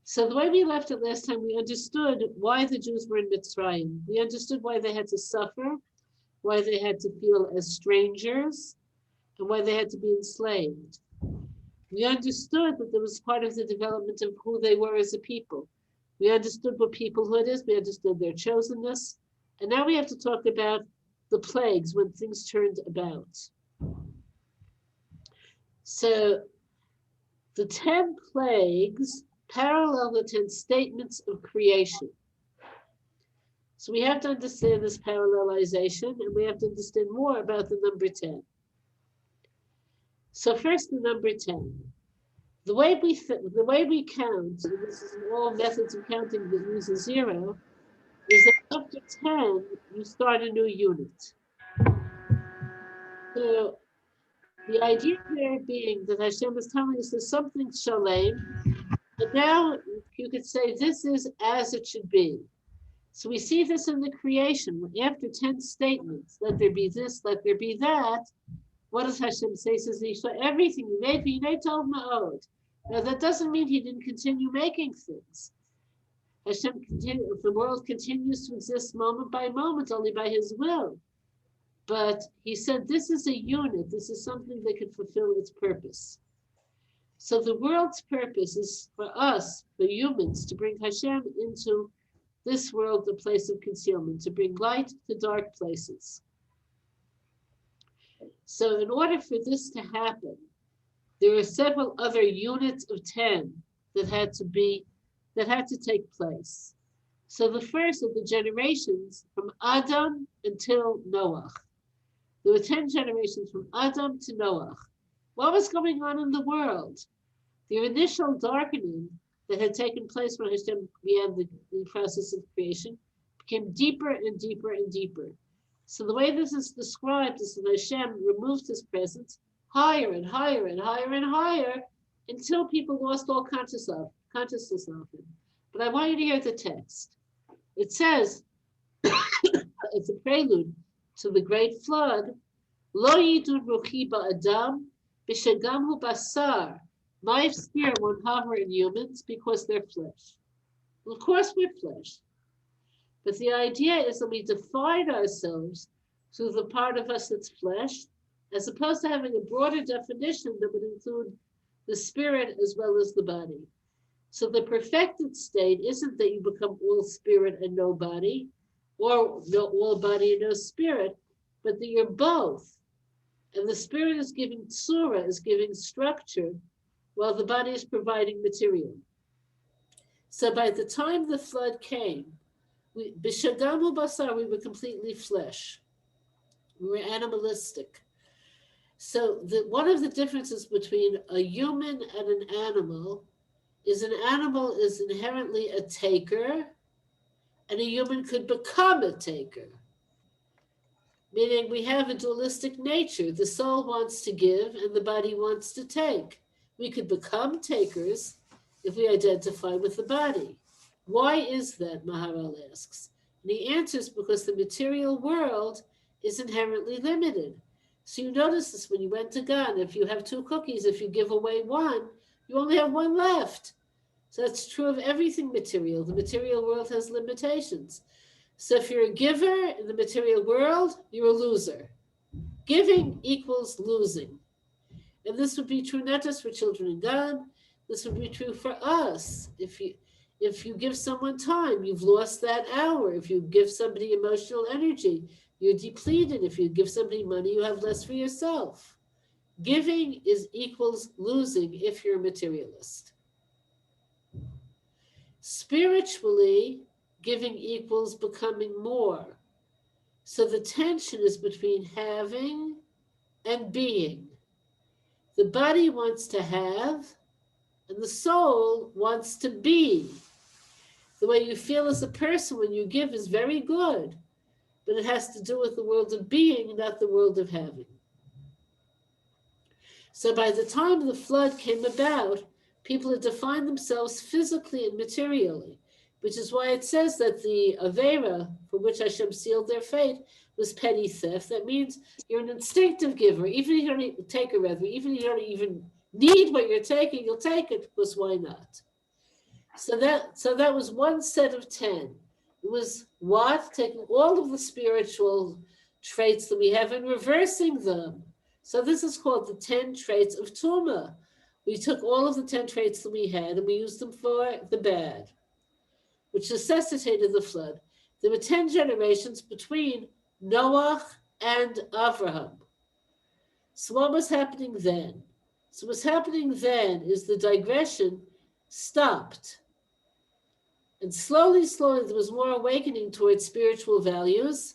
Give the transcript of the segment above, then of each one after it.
So the way we left it last time, we understood why the Jews were in Mitzrayim. We understood why they had to suffer, why they had to feel as strangers, and why they had to be enslaved. We understood that there was part of the development of who they were as a people. We understood what peoplehood is. We understood their chosenness. And now we have to talk about the plagues when things turned about. So the 10 plagues parallel the 10 statements of creation. So we have to understand this parallelization, and we have to understand more about the number 10. So first, the number 10. The way we count, and this is in all methods of counting that use a zero, is that after 10, you start a new unit. So the idea there being that Hashem is telling us there's something shalem, and now you could say this is as it should be. So we see this in the creation. After 10 statements, let there be this, let there be that, what does Hashem say? He says he saw everything he made, ma'od. Now that doesn't mean he didn't continue making things. The world continues to exist moment by moment, only by his will. But he said this is a unit, this is something that can fulfill its purpose. So the world's purpose is for us, for humans, to bring Hashem into this world, the place of concealment, to bring light to dark places. So in order for this to happen, there are several other units of 10 that had to take place. So the first of the generations from Adam until Noach. There were 10 generations from Adam to Noach. What was going on in the world? The initial darkening that had taken place when Hashem began the process of creation became deeper and deeper and deeper. So the way this is described is that Hashem removed his presence higher and higher and higher and higher until people lost all consciousness of him. But I want you to hear the text. It says, it's a prelude to the great flood. Lo yidud ruchi ba'adam b'shegam hu basar. My fear won't hover in humans because they're flesh. Well, of course we're flesh. But the idea is that we define ourselves through the part of us that's flesh, as opposed to having a broader definition that would include the spirit as well as the body. So the perfected state isn't that you become all spirit and no body, or no, all body and no spirit, but that you're both. And the spirit is giving tzura, is giving structure, while the body is providing material. So by the time the flood came, b'shagamu basar, we were completely flesh. We were animalistic. So one of the differences between a human and an animal is inherently a taker, and a human could become a taker. Meaning we have a dualistic nature. The soul wants to give and the body wants to take. We could become takers if we identify with the body. Why is that, Maharal asks? And he answers because the material world is inherently limited. So you notice this when you went to Gan. If you have 2 cookies, if you give away 1, you only have 1 left. So that's true of everything material. The material world has limitations. So if you're a giver in the material world, you're a loser. Giving equals losing. And this would be true not just for children in God, this would be true for us. If you give someone time, you've lost that hour. If you give somebody emotional energy, you're depleted. If you give somebody money, you have less for yourself. Giving equals losing if you're a materialist. Spiritually, giving equals becoming more. So the tension is between having and being. The body wants to have, and the soul wants to be. The way you feel as a person when you give is very good, but it has to do with the world of being, not the world of having. So by the time the flood came about, people had defined themselves physically and materially, which is why it says that the Avera, for which Hashem sealed their fate, was petty theft. That means you're an instinctive giver, even if you don't taker, rather, even if you don't even need what you're taking, you'll take it, because why not? So that was one set of 10. It was what? Taking all of the spiritual traits that we have and reversing them. So this is called the 10 traits of Tumah. We took all of the 10 traits that we had and we used them for the bad, which necessitated the flood. There were 10 generations between Noah and Avraham. So what was happening then? So what's happening then is the digression stopped. And slowly, there was more awakening towards spiritual values.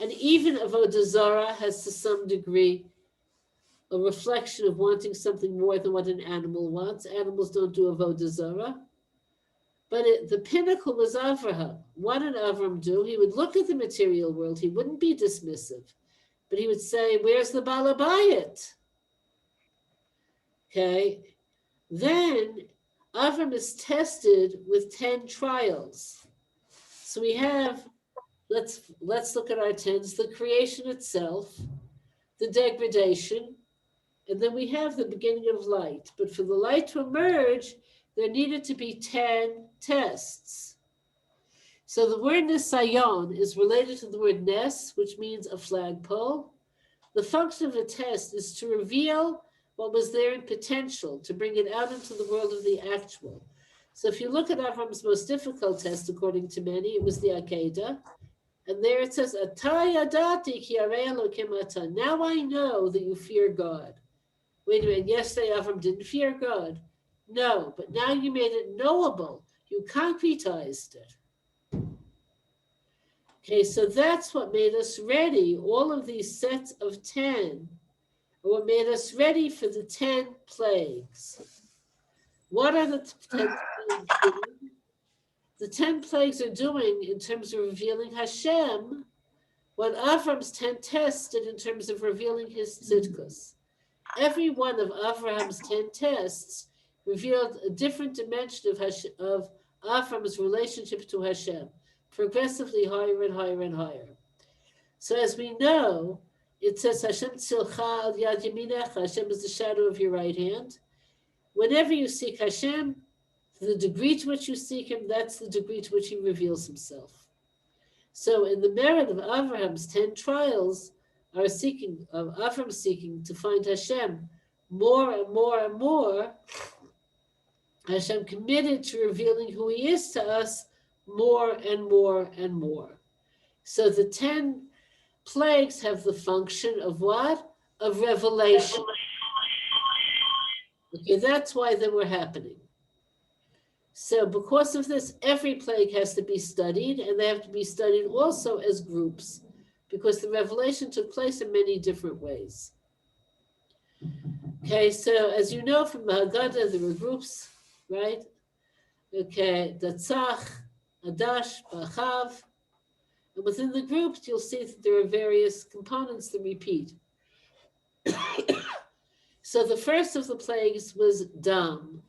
And even Avodah Zarah has to some degree a reflection of wanting something more than what an animal wants. Animals don't do Avodah Zarah. But the pinnacle was Avraham. What did Avram do? He would look at the material world. He wouldn't be dismissive. But he would say, where's the Balabayit? Okay. Then Avram is tested with 10 trials. So we have, let's look at our 10s, the creation itself, the degradation, and then we have the beginning of light. But for the light to emerge, there needed to be 10 tests. So the word nisayon is related to the word nes, which means a flagpole. The function of a test is to reveal what was there in potential, to bring it out into the world of the actual. So if you look at Avram's most difficult test, according to many, it was the Akedah. And there it says, Atah yadati ki arei Elokim atah. Now I know that you fear God. Wait a minute, yesterday Avram didn't fear God. No, but now you made it knowable. You concretized it. Okay, so that's what made us ready. All of these sets of 10 are what made us ready for the 10 plagues. What are the 10 plagues doing? The 10 plagues are doing in terms of revealing Hashem what Avram's 10 tests did in terms of revealing his tzidkus. Every one of Avraham's 10 tests revealed a different dimension of Avram's relationship to Hashem, progressively higher and higher and higher. So as we know, it says Hashem tzilcha al yad yaminecha, Hashem is the shadow of your right hand. Whenever you seek Hashem, the degree to which you seek him, that's the degree to which he reveals himself. So in the merit of Avraham's 10 trials, Avram seeking to find Hashem more and more and more, Hashem committed to revealing who he is to us more and more and more. So the 10 plagues have the function of what? Of revelation. Okay, that's why they were happening. So because of this, every plague has to be studied, and they have to be studied also as groups, because the revelation took place in many different ways. Okay, so as you know from the Haggadah, there were groups, right? Okay, Datzach, Adash, Bachav. And within the groups, you'll see that there are various components that repeat. So the first of the plagues was Dam.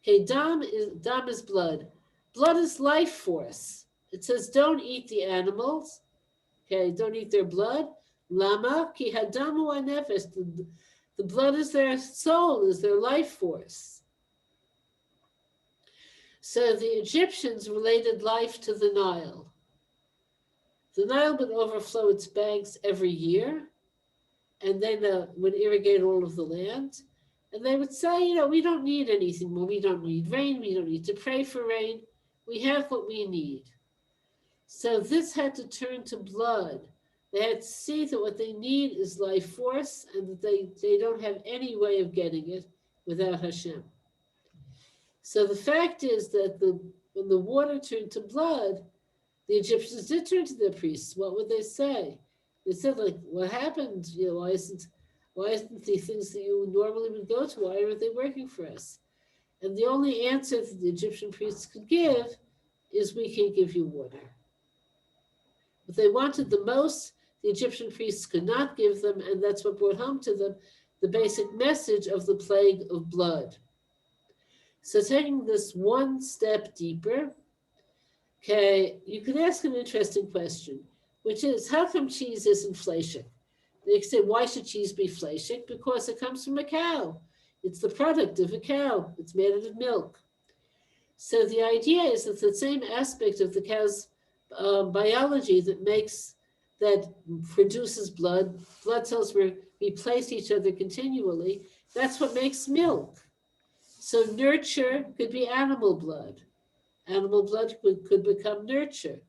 Okay, Dam is blood. Blood is life force. It says don't eat the animals. Okay, don't eat their blood. Lama ki hadamu anefesh. The blood is their soul, is their life force. So the Egyptians related life to the Nile. The Nile would overflow its banks every year, and then would irrigate all of the land. And they would say, we don't need anything more. We don't need rain. We don't need to pray for rain. We have what we need. So this had to turn to blood. They had to see that what they need is life force, and that they don't have any way of getting it without Hashem. So the fact is that when the water turned to blood, the Egyptians did turn to their priests. What would they say? They said, what happened? Why isn't the things that you normally would go to, why aren't they working for us? And the only answer that the Egyptian priests could give is, we can't give you water. What they wanted the most, the Egyptian priests could not give them, and that's what brought home to them the basic message of the plague of blood. So taking this one step deeper, okay, you could ask an interesting question, which is, how come cheese is inflation? They say, why should cheese be fleshig? Because it comes from a cow. It's the product of a cow. It's made out of milk. So the idea is that the same aspect of the cow's biology that produces blood cells replace each other continually. That's what makes milk. So nurture could be animal blood. Animal blood could become nurture.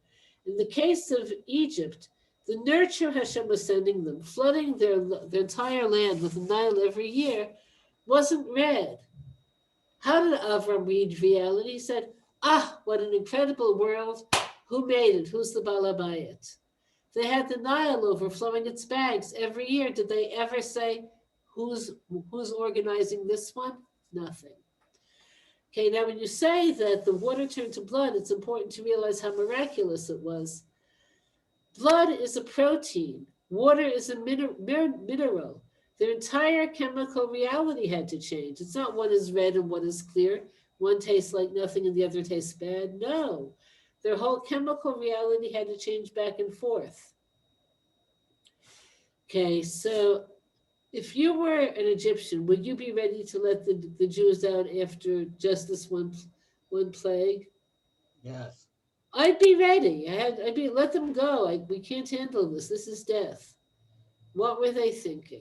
In the case of Egypt, the nurture Hashem was sending them, flooding their entire land with the Nile every year, wasn't red. How did Avram read reality? He said, what an incredible world. Who made it? Who's the Balabayit? They had the Nile overflowing its banks every year. Did they ever say, who's organizing this one? Nothing. Okay, now when you say that the water turned to blood, it's important to realize how miraculous it was. Blood is a protein. Water is a mineral. Their entire chemical reality had to change. It's not one is red and one is clear. One tastes like nothing and the other tastes bad. No, their whole chemical reality had to change back and forth. Okay, so if you were an Egyptian, would you be ready to let the Jews out after just this one plague? Yes. I'd be ready. I'd be let them go. We can't handle this. This is death. What were they thinking?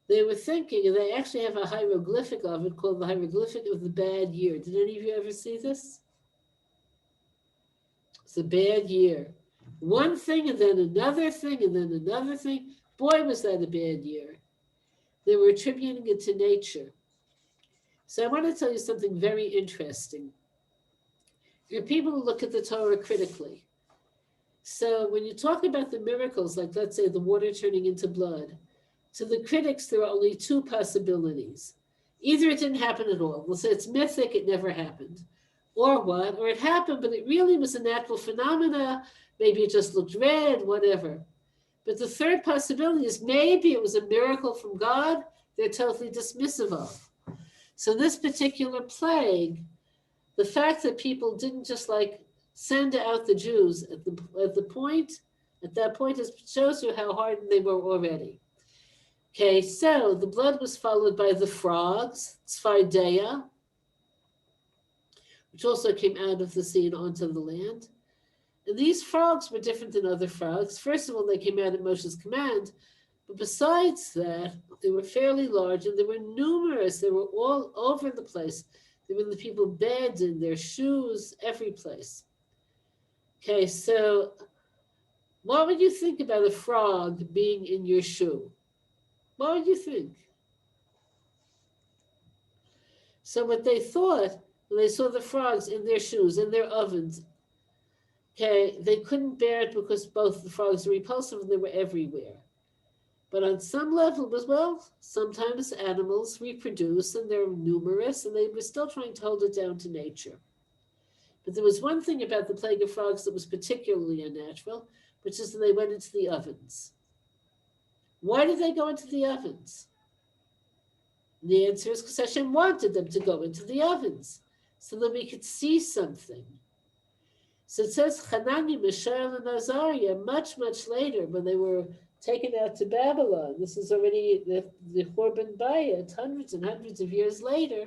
They were thinking, and they actually have a hieroglyphic of it called the Hieroglyphic of the Bad Year. Did any of you ever see this? It's a bad year. One thing and then another thing and then another thing. Boy, was that a bad year. They were attributing it to nature. So I want to tell you something very interesting. There are people who look at the Torah critically. So when you talk about the miracles, like let's say the water turning into blood, to the critics, there are only two possibilities. Either it didn't happen at all. We'll say it's mythic, it never happened. Or what? Or it happened, but it really was a natural phenomena. Maybe it just looked red, whatever. But the third possibility is maybe it was a miracle from God they're totally dismissive of. So this particular plague, the fact that people didn't just send out the Jews at that point, it shows you how hardened they were already. Okay, so the blood was followed by the frogs, Tzfat, which also came out of the sea and onto the land. And these frogs were different than other frogs. First of all, they came out at Moshe's command. But besides that, they were fairly large and they were numerous. They were all over the place. They were in the people's beds, in their shoes, every place. Okay, so what would you think about a frog being in your shoe? What would you think? So what they thought, when they saw the frogs in their shoes, in their ovens, okay, they couldn't bear it because both the frogs were repulsive and they were everywhere. But on some level as well, sometimes animals reproduce and they're numerous and they were still trying to hold it down to nature. But there was one thing about the plague of frogs that was particularly unnatural, which is that they went into the ovens. Why did they go into the ovens? And the answer is because Hashem wanted them to go into the ovens so that we could see something. So it says, Hanani, Mishael, and Azariah, much, much later, when they were taken out to Babylon. This is already the Churban Bayit, hundreds and hundreds of years later.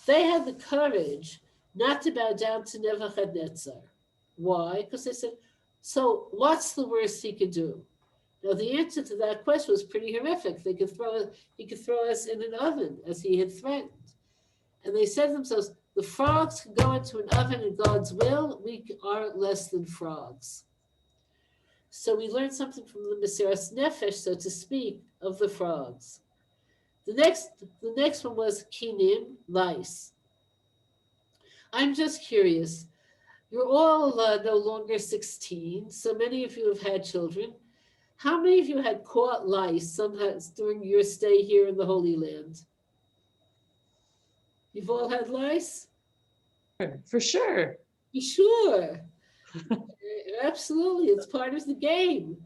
They had the courage not to bow down to Nebuchadnezzar. Why? Because they said, so what's the worst he could do? Now, the answer to that question was pretty horrific. He could throw us in an oven, as he had threatened. And they said to themselves, the frogs can go into an oven in God's will. We are less than frogs. So we learned something from the Mesiras Nefesh, so to speak, of the frogs. The next one was kinim, lice. I'm just curious. You're all no longer 16, so many of you have had children. How many of you had caught lice somehow during your stay here in the Holy Land? You've all had lice? For sure. For sure. Absolutely. It's part of the game.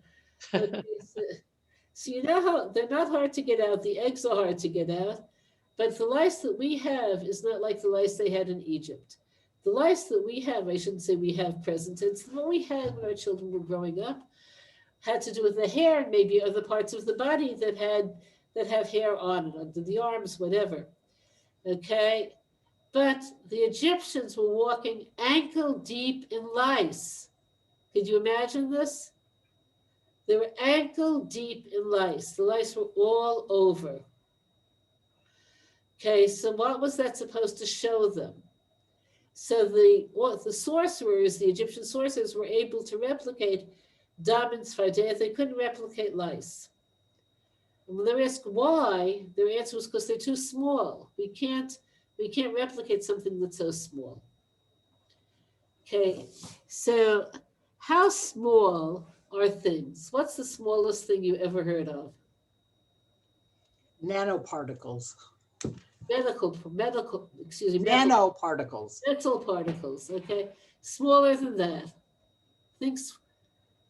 So you know how they're not hard to get out. The eggs are hard to get out. But the lice that we have is not like the lice they had in Egypt. The lice that we have, I shouldn't say we have present tense, what we had when our children were growing up, had to do with the hair, and maybe other parts of the body that have hair on it, under the arms, whatever. Okay, but the Egyptians were walking ankle deep in lice. Could you imagine this? They were ankle deep in lice. The lice were all over. Okay, so what was that supposed to show them? So the sorcerers, the Egyptian sorcerers, were able to replicate dam and tzfat. They couldn't replicate lice. And when they were asked why, their answer was because they're too small. We can't replicate something that's so small. Okay, so how small are things? What's the smallest thing you ever heard of? Nanoparticles. Nanoparticles. Metal particles, okay? Smaller than that. Think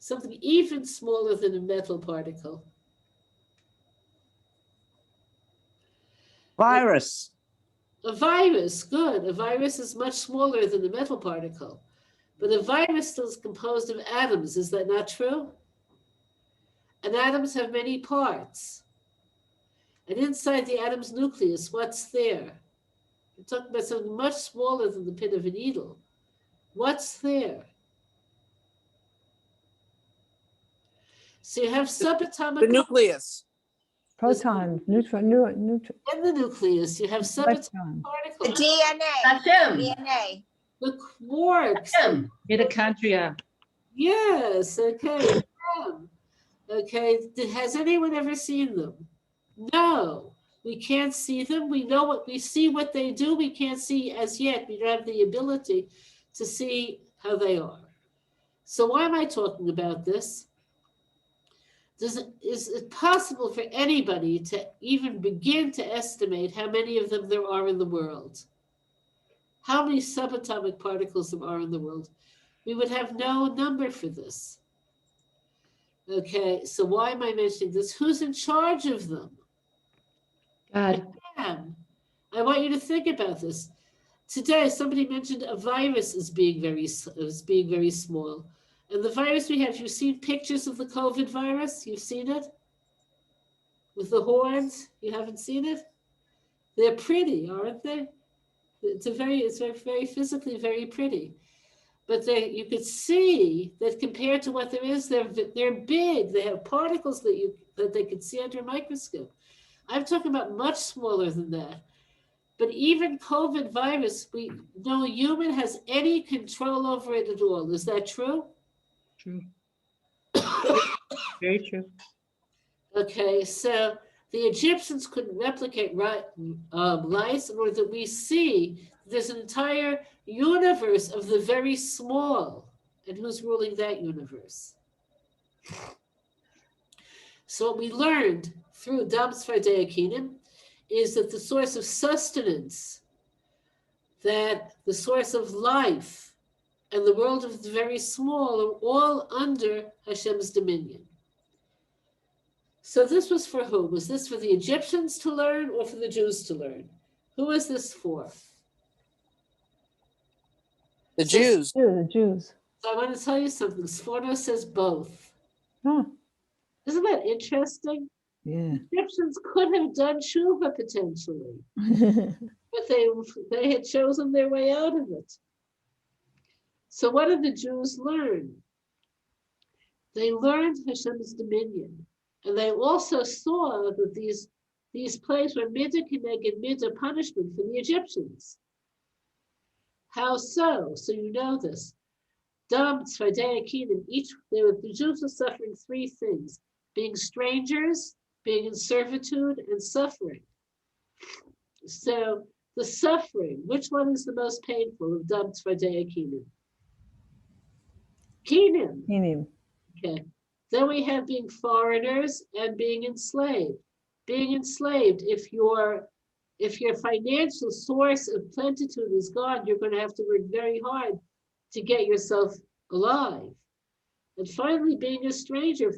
something even smaller than a metal particle. Virus. A virus, good. A virus is much smaller than a metal particle. But a virus still is composed of atoms. Is that not true? And atoms have many parts. And inside the atom's nucleus, what's there? We're talking about something much smaller than the pin of a needle. What's there? So you have subatomic... The nucleus. Proton, neutron. In the nucleus, you have subatomic particles. The DNA. DNA. The quarks. Mitochondria. Yes, okay. Okay, has anyone ever seen them? No, we can't see them. We know what we see, what they do. We can't see as yet. We don't have the ability to see how they are. So why am I talking about this? Is it possible for anybody to even begin to estimate how many of them there are in the world? How many subatomic particles there are in the world? We would have no number for this. Okay, so why am I mentioning this? Who's in charge of them? God. I want you to think about this. Today, somebody mentioned a virus as being very small. And the virus we have, you've seen pictures of the COVID virus? You've seen it? With the horns? You haven't seen it? They're pretty, aren't they? It's very physically very pretty. But you could see that compared to what there is, they're big. They have particles that they could see under a microscope. I'm talking about much smaller than that. But even COVID virus, no human has any control over it at all. Is that true? True. Very true. Okay, so the Egyptians couldn't replicate lice, in order that we see there's an entire universe of the very small. And who's ruling that universe? So what we learned through Dam Tzfat is that the source of sustenance, that the source of life, and the world of the very small are all under Hashem's dominion. So this was for who? Was this for the Egyptians to learn or for the Jews to learn? Who is this for? The Jews. The Jews. So I want to tell you something. Sforno says both. Huh. Isn't that interesting? Yeah. Egyptians could have done tshuva potentially, but they had chosen their way out of it. So what did the Jews learn? They learned Hashem's dominion, and they also saw that these plagues were midah keneged midah, punishment for the Egyptians. How so? So you know this. Dam tzfat the Jews were suffering three things: being strangers, being in servitude, and suffering. So the suffering, which one is the most painful of Dam tzfat Kenim. Okay. Then we have being foreigners and being enslaved. Being enslaved, if your financial source of plenitude is gone, you're going to have to work very hard to get yourself alive. And finally, being a stranger,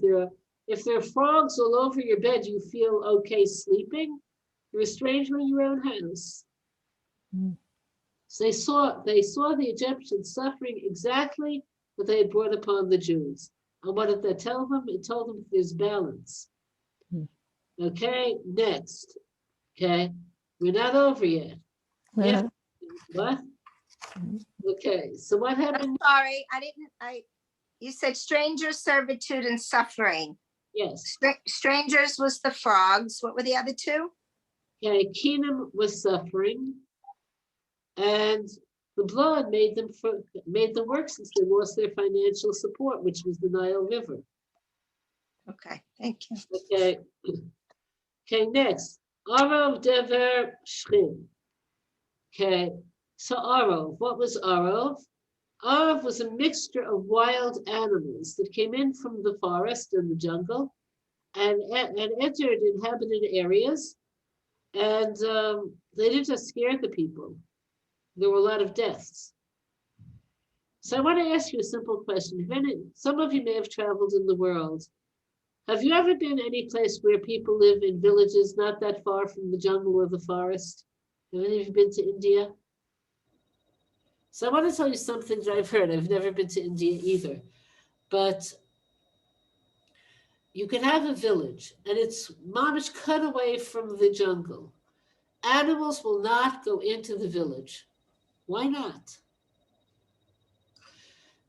if there are frogs all over your bed, you feel okay sleeping. You're a stranger in your own house. Mm. So they saw the Egyptians suffering exactly what they had brought upon the Jews. And what did that tell them? It told them there's balance. Okay, next. Okay, we're not over yet. Yeah. What? Okay, so what I'm happened? sorry, you said strangers, servitude, and suffering. Yes. Strangers was the frogs. What were the other two? Okay, Keenum was suffering, and the blood made them work since they lost their financial support, which was the Nile River. Okay, thank you. Okay. Okay, next. Arov Dever Shchim. Okay, so Arov, what was Arov? Arov was a mixture of wild animals that came in from the forest and the jungle and entered inhabited areas, and they didn't just scare the people. There were a lot of deaths. So I want to ask you a simple question. Some of you may have traveled in the world. Have you ever been any place where people live in villages not that far from the jungle or the forest? Have any of you been to India? So I want to tell you something that I've heard. I've never been to India either. But you can have a village and it's mamish cut away from the jungle. Animals will not go into the village. Why not?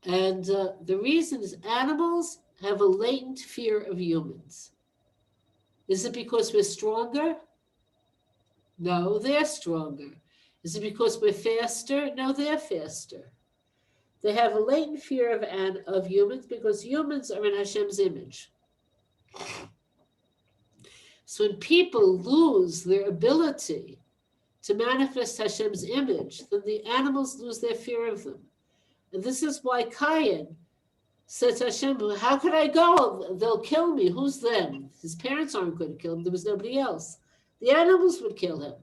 And the reason is animals have a latent fear of humans. Is it because we're stronger? No, they're stronger. Is it because we're faster? No, they're faster. They have a latent fear of humans because humans are in Hashem's image. So when people lose their ability to manifest Hashem's image, then the animals lose their fear of them. And this is why Cain said to Hashem, how could I go? They'll kill me. Who's them? His parents aren't going to kill him. There was nobody else. The animals would kill him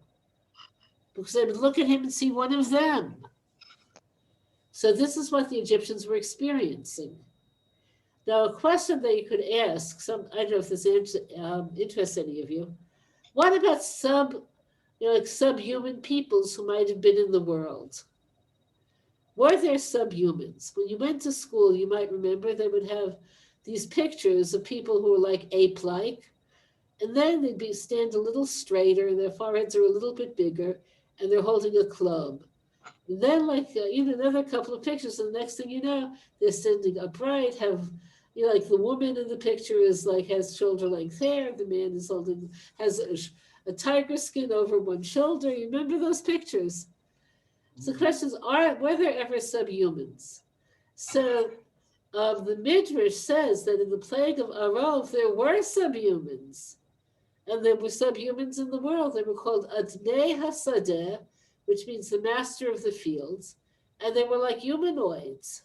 because they would look at him and see one of them. So this is what the Egyptians were experiencing. Now, a question that you could ask, I don't know if this interests any of you. What about subhuman peoples who might have been in the world? Were there subhumans? When you went to school, you might remember they would have these pictures of people who were like ape-like, and then they'd stand a little straighter, and their foreheads are a little bit bigger, and they're holding a club. And then, another couple of pictures, and the next thing you know, they're standing upright, like the woman in the picture has shoulder-length hair, the man has a tiger skin over one shoulder. You remember those pictures? So the question is, were there ever subhumans? So the Medrash says that in the plague of Arov, there were subhumans. And there were subhumans in the world. They were called Adnei Hasadeh, which means the master of the fields. And they were like humanoids.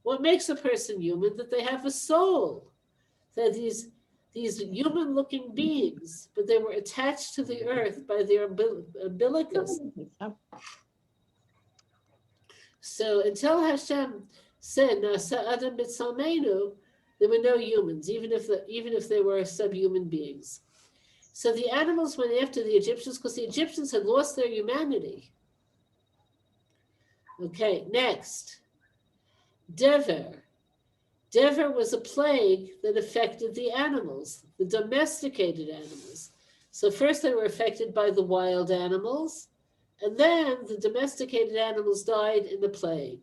What makes a person human? That they have a soul. That these human-looking beings, but they were attached to the earth by their umbilicus. So until Hashem said, "Nasa Adam b'tzalmeinu," there were no humans, even if they were subhuman beings. So the animals went after the Egyptians because the Egyptians had lost their humanity. Okay, next. Dever. Dever was a plague that affected the animals, the domesticated animals. So first they were affected by the wild animals, and then the domesticated animals died in the plague.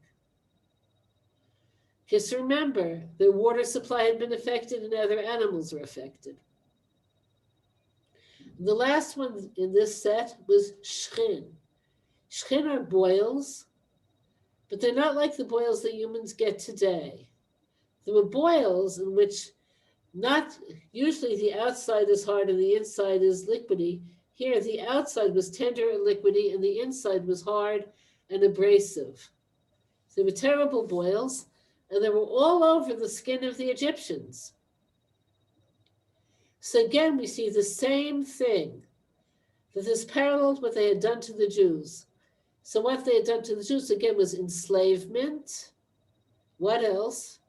Just remember, their water supply had been affected and other animals were affected. The last one in this set was shchin. Shchin are boils, but they're not like the boils that humans get today. There were boils in which not usually the outside is hard and the inside is liquidy. Here, the outside was tender and liquidy, and the inside was hard and abrasive. So they were terrible boils, and they were all over the skin of the Egyptians. So again, we see the same thing, that this paralleled what they had done to the Jews. So what they had done to the Jews, again, was enslavement. What else?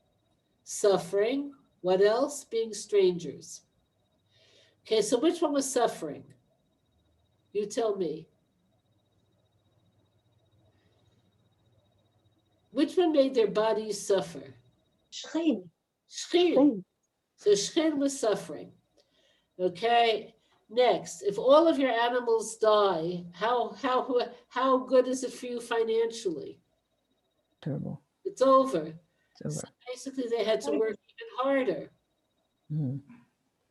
Suffering. What else? Being strangers. Okay, so which one was suffering? You tell me. Which one made their bodies suffer? Shchin. Shchin. So Shchin was suffering. Okay. Next, if all of your animals die, how good is it for you financially? Terrible. It's over. It's So over. basically, they had to work even harder. Mhm.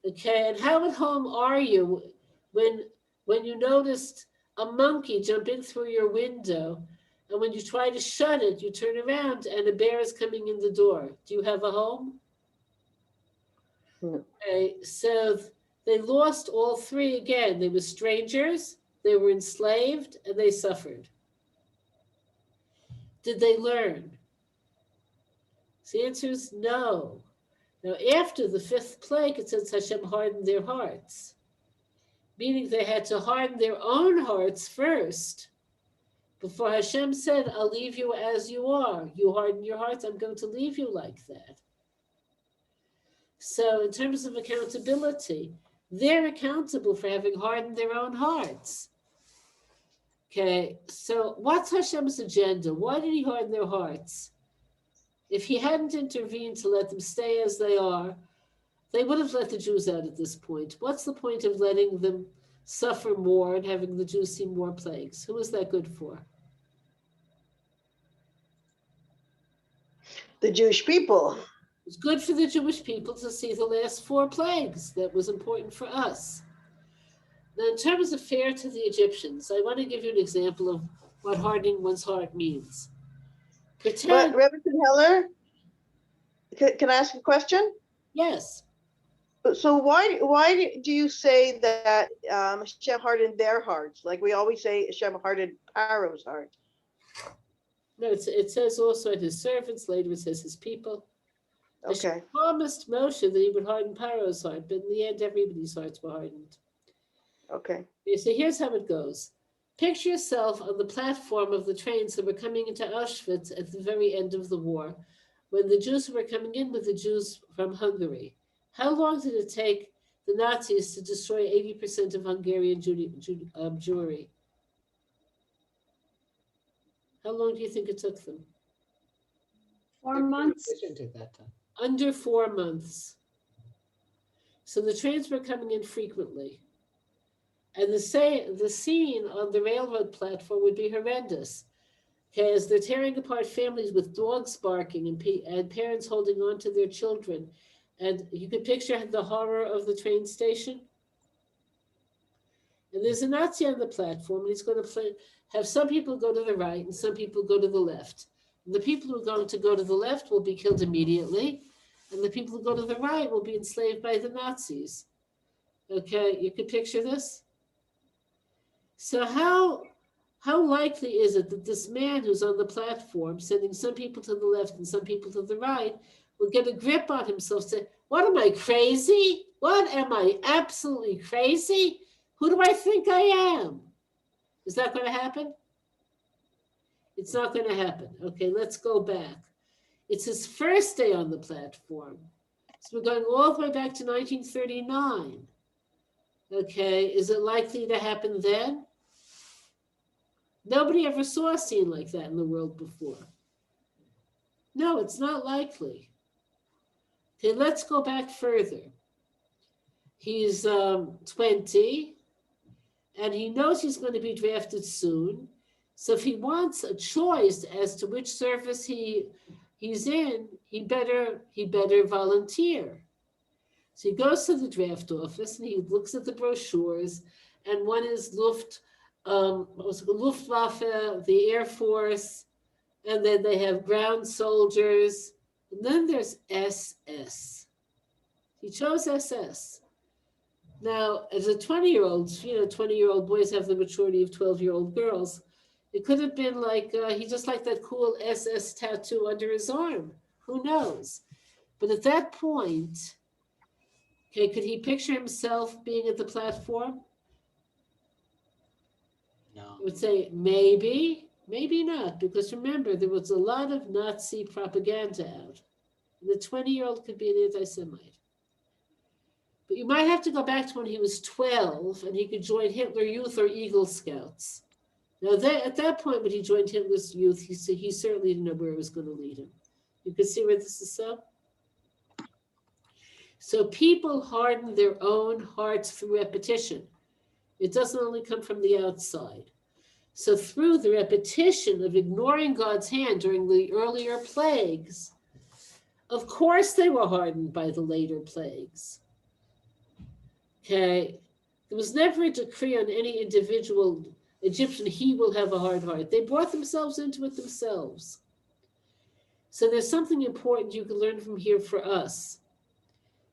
Okay, and how at home are you when you noticed a monkey jump in through your window, and when you try to shut it, you turn around and a bear is coming in the door? Do you have a home? No. Okay, so they lost all three again. They were strangers, they were enslaved, and they suffered. Did they learn? So the answer is no. Now, after the fifth plague, it says Hashem hardened their hearts, meaning they had to harden their own hearts first. Before Hashem said, I'll leave you as you are. You harden your hearts, I'm going to leave you like that. So in terms of accountability, they're accountable for having hardened their own hearts. Okay, so what's Hashem's agenda? Why did he harden their hearts? If he hadn't intervened to let them stay as they are, they would have let the Jews out at this point. What's the point of letting them suffer more and having the Jews see more plagues? Who is that good for? The Jewish people. It's good for the Jewish people to see the last four plagues. That was important for us. Now, in terms of fair to the Egyptians, I want to give you an example of what hardening one's heart means. But Pretend, Rebbeztin Heller, can I ask a question? yes. So why do you say that Hashem hardened their hearts? Like we always say, Hashem hardened Pharaoh's heart. No, it says also at his servants, later it says his people. Okay. Hashem promised Moshe that he would harden Pharaoh's heart, but in the end, everybody's hearts were hardened. Okay. Okay, so here's how it goes. Picture yourself on the platform of the trains that were coming into Auschwitz at the very end of the war, when the Jews were coming in with the Jews from Hungary. How long did it take the Nazis to destroy 80% of Hungarian Jewry? How long do you think it took them? 4 months. Under 4 months. So the trains were coming in frequently. And the scene on the railroad platform would be horrendous. Okay, as they're tearing apart families with dogs barking and parents holding on to their children. And you could picture the horror of the train station. And there's a Nazi on the platform, and he's going to have some people go to the right and some people go to the left. And the people who are going to go to the left will be killed immediately, and the people who go to the right will be enslaved by the Nazis. Okay, you could picture this? So how likely is it that this man who's on the platform, sending some people to the left and some people to the right, will get a grip on himself, say, what am I, crazy? What, am I absolutely crazy? Who do I think I am? Is that going to happen? It's not going to happen. Okay, let's go back. It's his first day on the platform. So we're going all the way back to 1939. Okay, is it likely to happen then? Nobody ever saw a scene like that in the world before. No, it's not likely. Okay, let's go back further. He's 20, and he knows he's going to be drafted soon. So if he wants a choice as to which service he's in, he better volunteer. So he goes to the draft office and he looks at the brochures, and one is Luftwaffe, the Air Force, and then they have ground soldiers, and then there's SS. He chose SS. Now, as a 20-year-old, 20-year-old boys have the maturity of 12-year-old girls. It could have been like, he just liked that cool SS tattoo under his arm. Who knows? But at that point, okay, could he picture himself being at the platform? No. I would say maybe, maybe not, because remember, there was a lot of Nazi propaganda out. And the 20-year-old could be an anti-Semite. But you might have to go back to when he was 12 and he could join Hitler Youth or Eagle Scouts. Now, at that point, when he joined Hitler's Youth, he certainly didn't know where it was going to lead him. You can see where this is so? So people harden their own hearts through repetition. It doesn't only come from the outside. So through the repetition of ignoring God's hand during the earlier plagues, of course they were hardened by the later plagues. Okay, there was never a decree on any individual Egyptian, he will have a hard heart. They brought themselves into it themselves. So there's something important you can learn from here for us,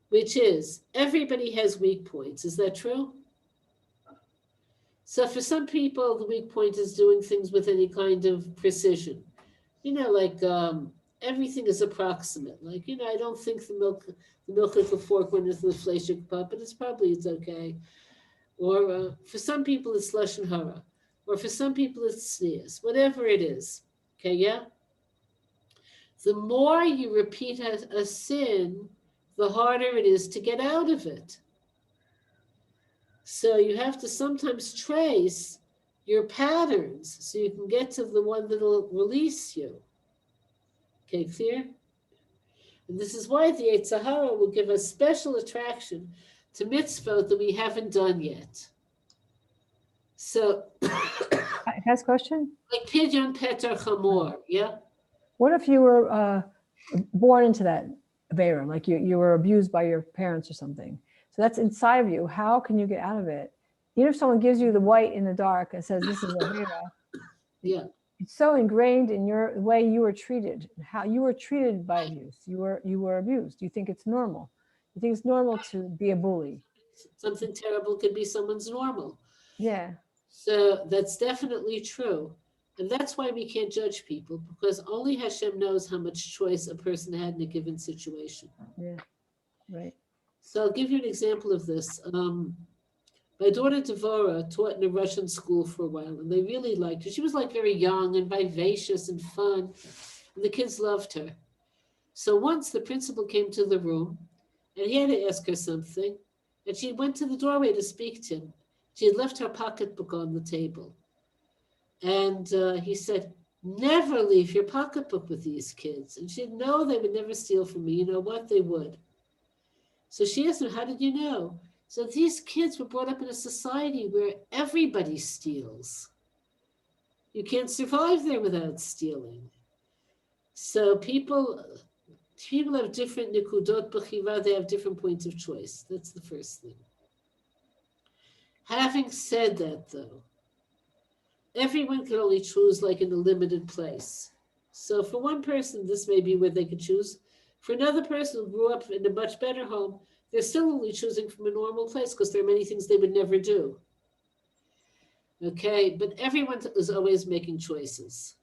which is everybody has weak points. Is that true? So for some people, the weak point is doing things with any kind of precision. Like everything is approximate. Like, I don't think the milk at the fork went into the fleshik pot, but it's okay. Or for some people, it's lashon hara. Or for some people, it's sneers. Whatever it is. Okay, yeah? The more you repeat a sin, the harder it is to get out of it. So you have to sometimes trace your patterns so you can get to the one that'll release you. Okay, clear? And this is why the Yetzer Hara will give us special attraction to mitzvot that we haven't done yet. So, Has a question? like pidyon peter chamor, yeah? What if you were born into that Avera, like you were abused by your parents or something? So that's inside of you. How can you get out of it? Even if someone gives you the white in the dark and says, this is Avera, Yeah. it's so ingrained in the way you were treated, how you were treated by abuse. You were abused. You think it's normal. You think it's normal to be a bully. Something terrible could be someone's normal. Yeah. So that's definitely true. And that's why we can't judge people, because only Hashem knows how much choice a person had in a given situation. Yeah. Right. So I'll give you an example of this. My daughter Devorah taught in a Russian school for a while, and they really liked her. She was like very young and vivacious and fun, and the kids loved her. So once the principal came to the room, and he had to ask her something, and she went to the doorway to speak to him. She had left her pocketbook on the table. And he said, never leave your pocketbook with these kids. And she said, no, they would never steal from me. You know what? They would. So she asked him, how did you know? So these kids were brought up in a society where everybody steals. You can't survive there without stealing. So people have different nikudot b'chiva, they have different points of choice. That's the first thing. Having said that, though, everyone can only choose like in a limited place. So for one person, this may be where they could choose. For another person who grew up in a much better home, they're still only choosing from a normal place because there are many things they would never do. Okay, but everyone is always making choices.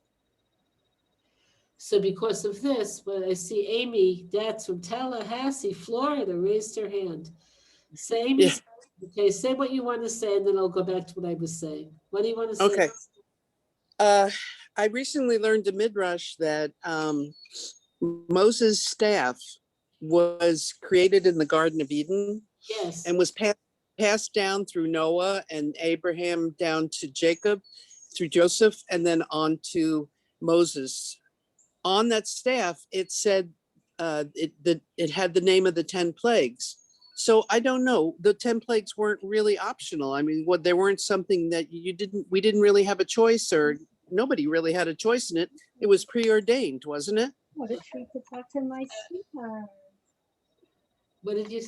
So because of this, when I see Amy, that's from Tallahassee, Florida, raised her hand. Say, Amy, Yeah. Okay, say what you want to say, and then I'll go back to what I was saying. What do you want to say? Okay. I recently learned a Midrash that Moses' staff was created in the Garden of Eden Yes. and was passed down through Noah and Abraham down to Jacob, through Joseph, and then on to Moses. On that staff, it said it had the name of the 10 plagues. So I don't know, the 10 plagues weren't really optional. I mean, they weren't something that we didn't really have a choice, or nobody really had a choice in it. It was preordained, wasn't it? What a treat to talk to my sweetheart. What did you?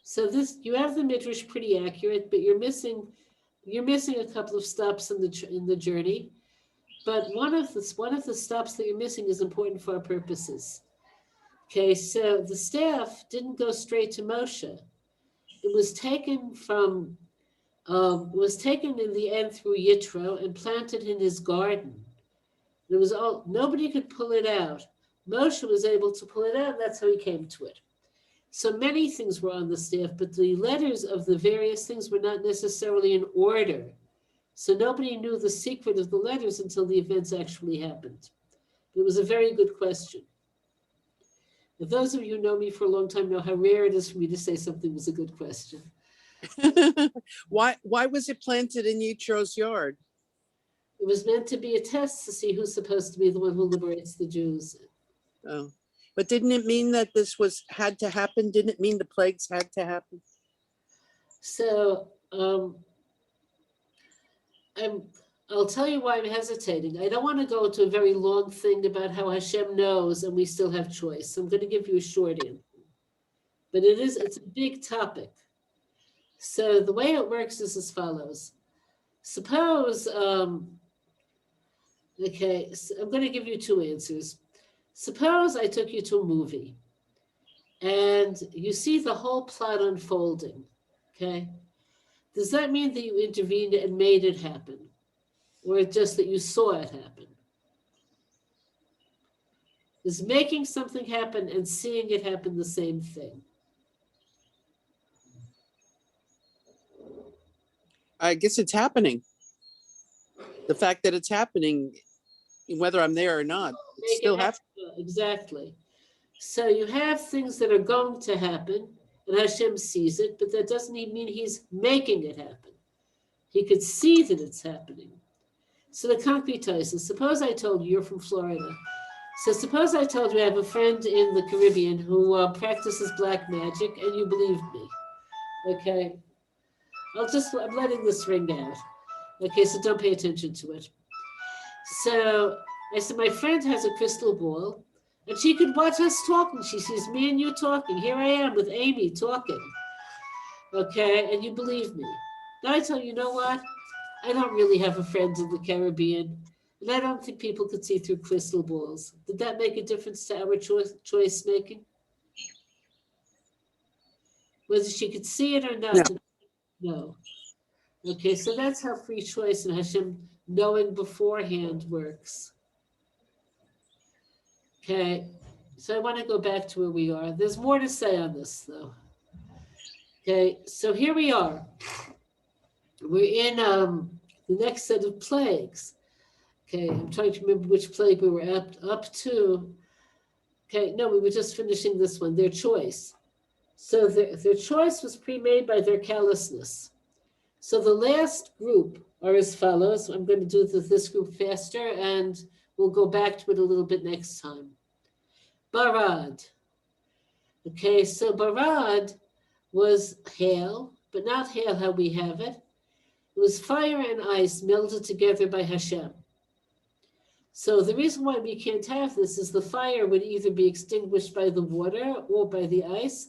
So this, you have the Midrash pretty accurate, but you're missing a couple of stops in the journey. But one of the stops that you're missing is important for our purposes. Okay, so the staff didn't go straight to Moshe. It was taken in the end through Yitro and planted in his garden. It was nobody could pull it out. Moshe was able to pull it out, and that's how he came to it. So many things were on the staff, but the letters of the various things were not necessarily in order. So nobody knew the secret of the letters until the events actually happened. It was a very good question. If those of you who know me for a long time know how rare it is for me to say something was a good question. Why was it planted in Yitro's yard? It was meant to be a test to see who's supposed to be the one who liberates the Jews. Oh, But didn't it mean that this had to happen? Didn't it mean the plagues had to happen? So I'll tell you why I'm hesitating. I don't want to go to a very long thing about how Hashem knows and we still have choice. So I'm going to give you a short answer. But it's a big topic. So the way it works is as follows. Suppose, okay, so I'm going to give you two answers. Suppose I took you to a movie and you see the whole plot unfolding, okay? Does that mean that you intervened and made it happen? Or just that you saw it happen? Is making something happen and seeing it happen the same thing? I guess it's happening. The fact that it's happening, whether I'm there or not, it's still happening. Exactly. So you have things that are going to happen, and Hashem sees it, but that doesn't even mean he's making it happen. He could see that it's happening. So the concrete is, suppose I told you, you're from Florida. So suppose I told you I have a friend in the Caribbean who practices black magic, and you believed me. Okay. I'm letting this ring out. Okay, so don't pay attention to it. So I said, my friend has a crystal ball, and she could watch us talking. She sees me and you talking. Here I am with Amy talking. Okay, and you believe me. Now I tell you, you know what? I don't really have a friend in the Caribbean, and I don't think people could see through crystal balls. Did that make a difference to our choice making? Whether she could see it or not? No. Okay, so that's how free choice and Hashem knowing beforehand works. Okay, so I want to go back to where we are. There's more to say on this, though. Okay, so here we are. We're in the next set of plagues. Okay, I'm trying to remember which plague we were up to. Okay, no, we were just finishing this one, their choice. So their choice was pre-made by their callousness. So the last group are as follows. I'm going to do this group faster, and we'll go back to it a little bit next time. Barad. Okay, so Barad was hail, but not hail how we have it. It was fire and ice melded together by Hashem. So the reason why we can't have this is the fire would either be extinguished by the water or by the ice,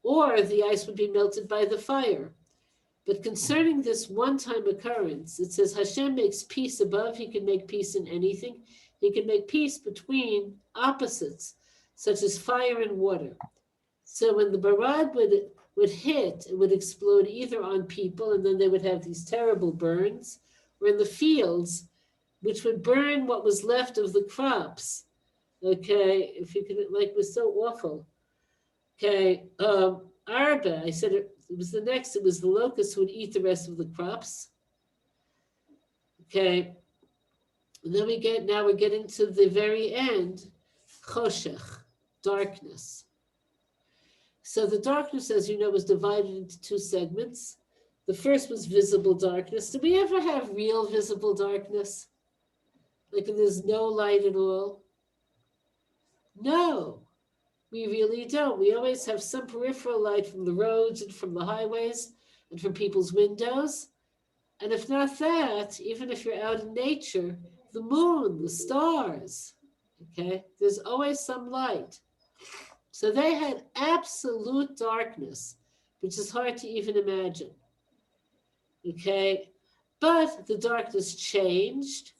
or the ice would be melted by the fire. But concerning this one-time occurrence, it says Hashem makes peace above. He can make peace in anything. He can make peace between opposites, such as fire and water. So when the barad would hit, it would explode either on people, and then they would have these terrible burns, or in the fields, which would burn what was left of the crops. Okay, if you could, like, it was so awful. Okay, Arba, I said it was the next, it was the locusts who would eat the rest of the crops. Okay, and then we're getting to the very end, choshech, darkness. So the darkness, as you know, was divided into two segments. The first was visible darkness. Did we ever have real visible darkness? Like there's no light at all? No. We really don't. We always have some peripheral light from the roads and from the highways and from people's windows. And if not that, even if you're out in nature, the moon, the stars, okay, there's always some light. So they had absolute darkness, which is hard to even imagine, okay? But the darkness changed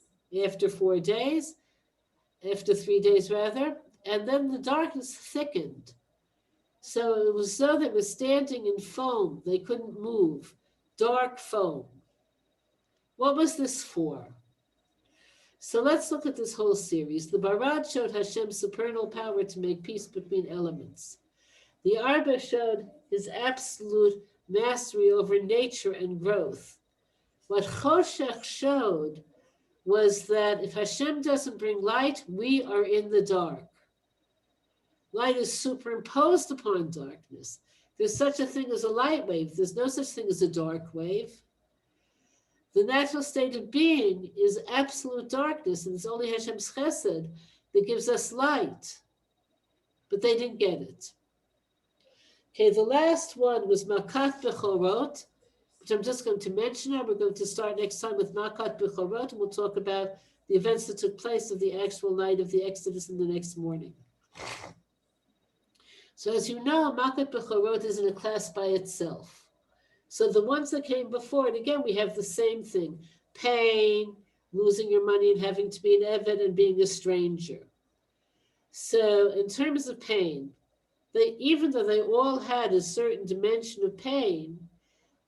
after 4 days, after 3 days rather, and then the darkness thickened. So it was as though they were standing in foam. They couldn't move. Dark foam. What was this for? So let's look at this whole series. The Barad showed Hashem's supernal power to make peace between elements. The Arba showed his absolute mastery over nature and growth. What Choshech showed was that if Hashem doesn't bring light, we are in the dark. Light is superimposed upon darkness. There's such a thing as a light wave. There's no such thing as a dark wave. The natural state of being is absolute darkness, and it's only Hashem's chesed that gives us light. but they didn't get it. Okay, the last one was Makat Bechorot, which I'm just going to mention now. We're going to start next time with Makat Bechorot, and we'll talk about the events that took place of the actual night of the Exodus and the next morning. So as you know, Makat Bechorot is in a class by itself. So the ones that came before, and again, we have the same thing: pain, losing your money and having to be an Eved and being a stranger. So in terms of pain, even though they all had a certain dimension of pain,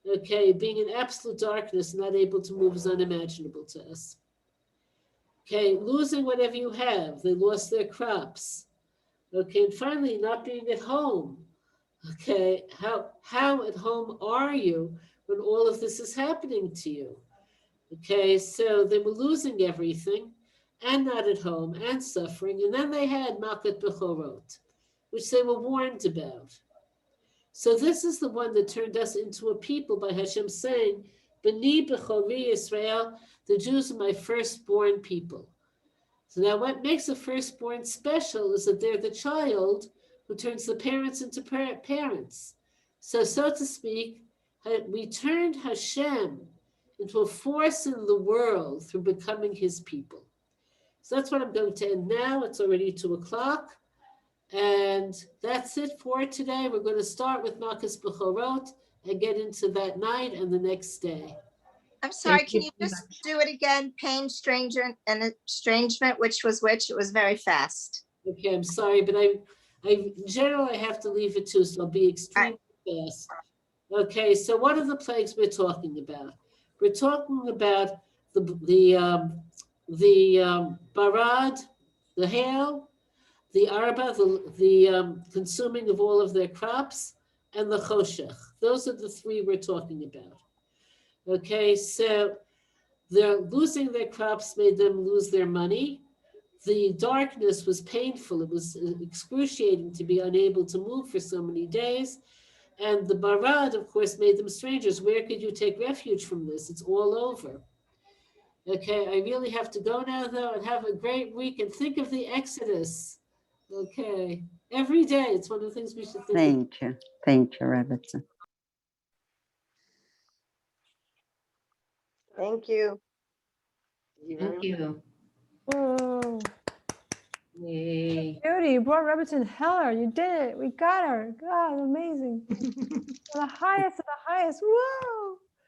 okay, being in absolute darkness, not able to move is unimaginable to us. Okay, losing whatever you have, they lost their crops. Okay, and finally, not being at home. Okay, how at home are you when all of this is happening to you? Okay, so they were losing everything and not at home and suffering. And then they had Makat Bechorot, which they were warned about. So this is the one that turned us into a people by Hashem saying, B'ni Bechori Israel, the Jews are my firstborn people. So now what makes a firstborn special is that they're the child who turns the parents into parents. So to speak, we turned Hashem into a force in the world through becoming his people. So that's what I'm going to end now. It's already 2:00. And that's it for today. We're going to start with Makas Bechorot and get into that night and the next day. I'm sorry, Thank can you you so just do it again? Pain, stranger, and estrangement, which was which? It was very fast. Okay, I'm sorry, but I in general, I have to leave it too, so I'll be extremely fast. Okay, so what are the plagues we're talking about? We're talking about the barad, the hail, the arba, the consuming of all of their crops, and the choshech. Those are the three we're talking about. Okay, so they're losing their crops made them lose their money. The darkness was painful. It was excruciating to be unable to move for so many days. And the barad, of course, made them strangers. Where could you take refuge from this? It's all over. Okay, I really have to go now, though, and have a great week. And think of the Exodus. Okay, every day. It's one of the things we should think of. Thank you. Thank you, Rebbeztin. Thank you. Thank you. Whoa. Yay. Judy, you brought Rebbeztin Heller. You did it. We got her. God, amazing. The highest of the highest. Whoa.